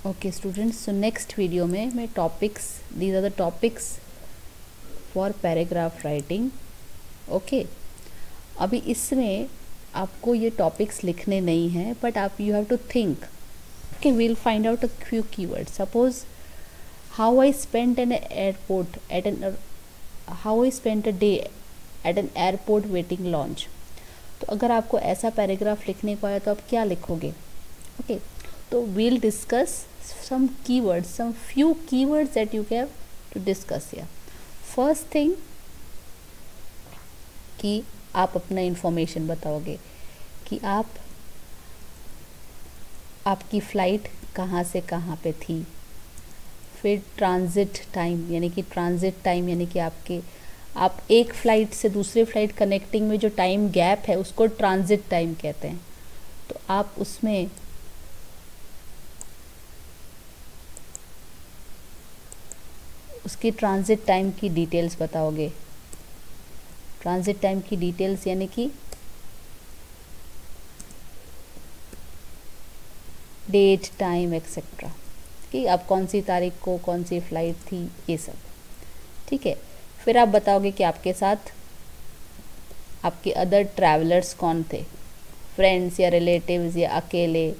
Okay students, so next video में मैं topics, these are the topics for paragraph writing. Okay, अभी इसमें आपको ये टॉपिक्स लिखने नहीं हैं, बट आप you have to think. Okay, we'll find out a few keywords. Suppose how I spent an airport at an how I spent a day at an airport waiting lounge. तो अगर आपको ऐसा paragraph लिखने को आया तो आप क्या लिखोगे? ओके, तो we'll discuss some keywords, some few keywords that you have to discuss here. First thing कि आप अपना इंफॉर्मेशन बताओगे कि आपकी फ़्लाइट कहाँ से कहाँ पे थी। फिर ट्रांजिट टाइम यानी कि आप एक फ़्लाइट से दूसरे फ़्लाइट कनेक्टिंग में जो टाइम गैप है उसको ट्रांजिट टाइम कहते हैं। तो आप उसमें उसकी ट्रांजिट टाइम की डिटेल्स बताओगे। ट्रांजिट टाइम की डिटेल्स यानी कि डेट, टाइम एक्सेट्रा, कि अब कौन सी तारीख को कौन सी फ़्लाइट थी, ये सब। ठीक है, फिर आप बताओगे कि आपके साथ आपके अदर ट्रैवलर्स कौन थे, फ्रेंड्स या रिलेटिव्स या अकेले,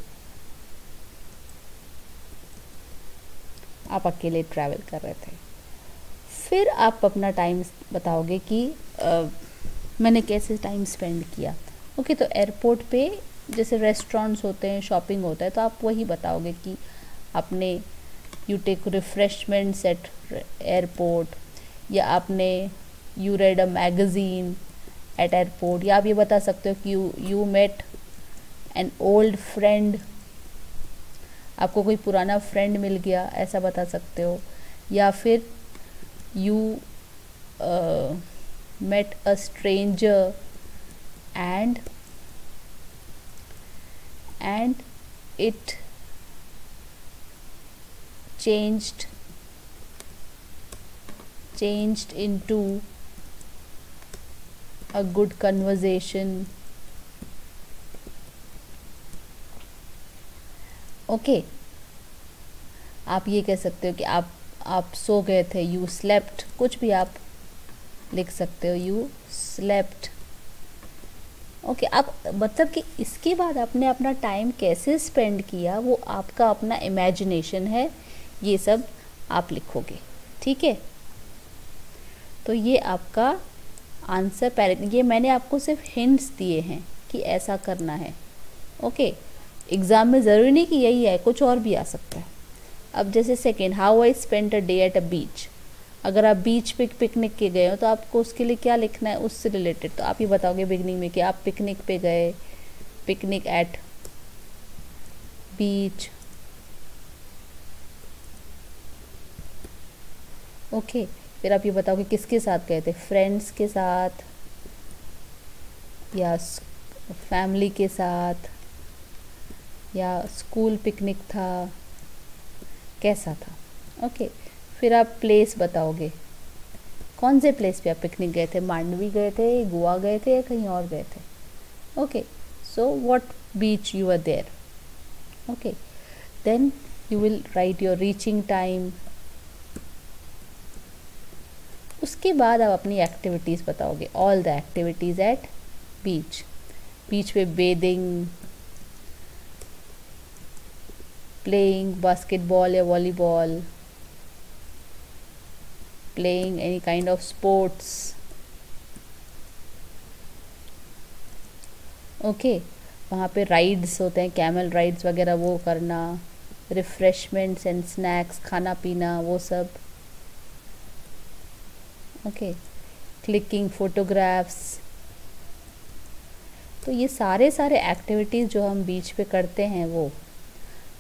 आप अकेले ट्रैवल कर रहे थे। फिर आप अपना टाइम बताओगे कि मैंने कैसे टाइम स्पेंड किया। ओके, तो एयरपोर्ट पे जैसे रेस्टोरेंट्स होते हैं, शॉपिंग होता है, तो आप वही बताओगे कि आपने you take refreshments at airport, या आपने you read a magazine at airport, या आप ये बता सकते हो कि you met an old friend, आपको कोई पुराना फ्रेंड मिल गया, ऐसा बता सकते हो। या फिर you met a stranger and it changed into a good conversation। Okay, आप ये कह सकते हो कि आप सो गए थे, यू स्लेप्ट, कुछ भी आप लिख सकते हो, यू स्लेप्ट। ओके, आप मतलब कि इसके बाद आपने अपना टाइम कैसे स्पेंड किया वो आपका अपना इमेजिनेशन है, ये सब आप लिखोगे। ठीक है, तो ये आपका आंसर ये मैंने आपको सिर्फ हिंट्स दिए हैं कि ऐसा करना है। ओके, एग्ज़ाम में ज़रूरी नहीं कि यही है, कुछ और भी आ सकता है। अब जैसे second, how I spent a day at a beach. अगर आप बीच पे पिकनिक के गए हो तो आपको उसके लिए क्या लिखना है, उससे रिलेटेड। तो आप ये बताओगे बिगनिंग में कि आप पिकनिक पे गए, पिकनिक एट बीच। ओके, फिर आप ये बताओगे किसके साथ गए थे, फ्रेंड्स के साथ या फैमिली के साथ, या स्कूल पिकनिक था, कैसा था। ओके, फिर आप प्लेस बताओगे, कौन से प्लेस पे आप पिकनिक गए थे, मांडवी गए थे, गोवा गए थे, या कहीं और गए थे। Okay, so what beach you are there. Okay, then you will write your reaching time. उसके बाद आप अपनी एक्टिविटीज़ बताओगे, all the activities at beach. Beach पे bathing, playing basketball or volleyball, playing any kind of sports। Okay, वहाँ पे rides होते हैं, कैमल राइड्स वगैरह, वो करना, रिफ्रेशमेंट्स एंड स्नैक्स, खाना पीना, वो सब। Okay, clicking photographs. तो ये सारे एक्टिविटीज़ जो हम बीच पे करते हैं, वो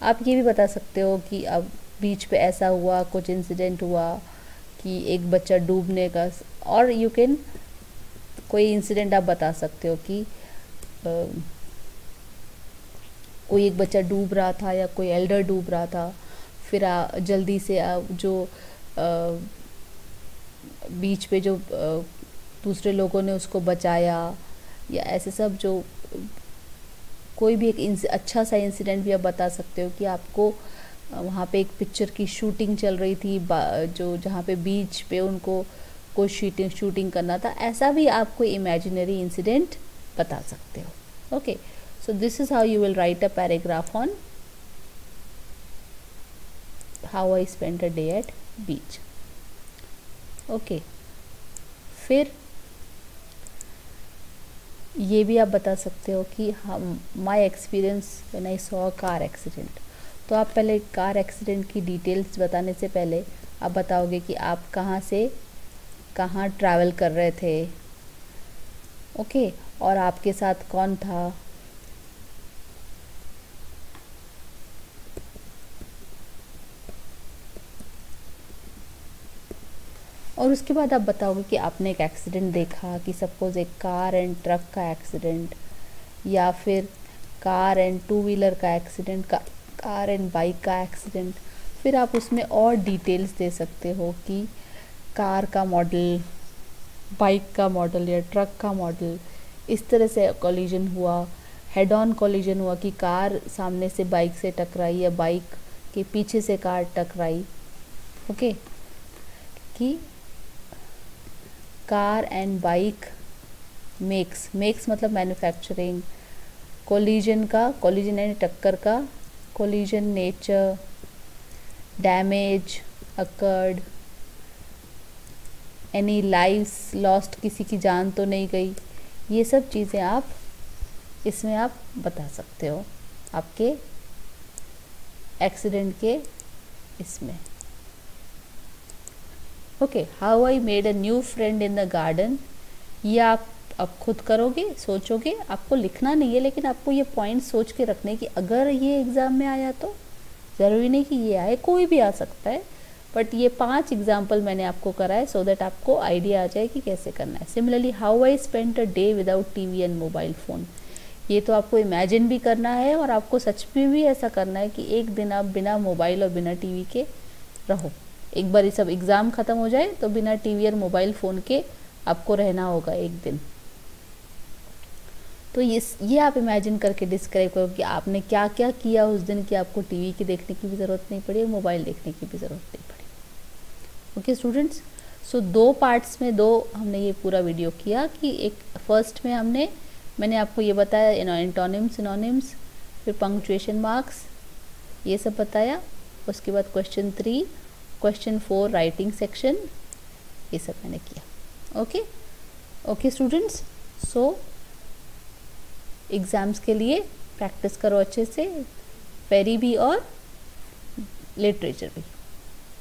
आप ये भी बता सकते हो कि अब बीच पे ऐसा हुआ, कुछ इंसिडेंट हुआ कि एक बच्चा डूबने का, और यू कैन कोई इंसिडेंट आप बता सकते हो कि कोई एक बच्चा डूब रहा था या कोई एल्डर डूब रहा था, फिर जल्दी से जो बीच पे जो दूसरे लोगों ने उसको बचाया, या ऐसे सब जो कोई भी एक अच्छा सा इंसिडेंट भी आप बता सकते हो कि आपको वहाँ पे एक पिक्चर की शूटिंग चल रही थी, जो जहाँ पे बीच पे उनको कोई शूटिंग करना था, ऐसा भी आप कोई इमेजिनरी इंसिडेंट बता सकते हो। Okay, so this is how you will right a paragraph on how I spend a day eight beach. Okay, फिर ये भी आप बता सकते हो कि हम my experience when I saw car accident. तो आप पहले कार एक्सीडेंट की डिटेल्स बताने से पहले आप बताओगे कि आप कहाँ से कहाँ ट्रैवल कर रहे थे, ओके, और आपके साथ कौन था, और उसके बाद आप बताओगे कि आपने एक एक्सीडेंट देखा कि सपोज़ एक कार एंड ट्रक का एक्सीडेंट, या फिर कार एंड टू व्हीलर का एक्सीडेंट, कार एंड बाइक का एक्सीडेंट। फिर आप उसमें और डिटेल्स दे सकते हो कि कार का मॉडल, बाइक का मॉडल या ट्रक का मॉडल, इस तरह से कोलिजन हुआ, हेड ऑन कोलिजन हुआ कि कार सामने से बाइक से टकराई या बाइक के पीछे से कार टकराई। ओके, कि कार एंड बाइक मेक्स मतलब मैन्युफैक्चरिंग, कोलिजन एंड टक्कर का, collision nature, damage occurred, any lives lost, किसी की जान तो नहीं गई। ये सब चीज़ें आप इसमें आप बता सकते हो आपके एक्सीडेंट के इसमें। Okay, how I made a new friend in the garden, ये आप अब खुद करोगे, सोचोगे, आपको लिखना नहीं है, लेकिन आपको ये पॉइंट सोच के रखने कि अगर ये एग्ज़ाम में आया तो, ज़रूरी नहीं कि ये आए, कोई भी आ सकता है, बट ये 5 एग्जाम्पल मैंने आपको कराए सो दैट आपको आइडिया आ जाए कि कैसे करना है। Similarly how I spend a day without TV and mobile phone, ये तो आपको इमेजिन भी करना है और आपको सच में भी ऐसा करना है कि एक दिन आप बिना मोबाइल और बिना टीवी के रहो। एक बार ये सब एग्ज़ाम ख़त्म हो जाए तो बिना टीवी और मोबाइल फ़ोन के आपको रहना होगा एक दिन। तो ये आप इमेजिन करके डिस्क्राइब करो कि आपने क्या क्या किया उस दिन कि आपको टीवी की देखने की भी ज़रूरत नहीं पड़ी, मोबाइल देखने की भी ज़रूरत नहीं पड़ी। ओके स्टूडेंट्स, सो 2 पार्ट्स में हमने ये पूरा वीडियो किया कि एक फर्स्ट में मैंने आपको ये बताया एंटोनिम्स, सिनोनिम्स, फिर पंक्चुएशन मार्क्स, ये सब बताया। उसके बाद क्वेश्चन 3, क्वेश्चन 4 राइटिंग सेक्शन, ये सब मैंने किया। ओके स्टूडेंट्स, सो एग्ज़ाम्स के लिए प्रैक्टिस करो अच्छे से, पेरी भी और लिटरेचर भी।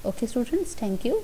Okay students, thank you.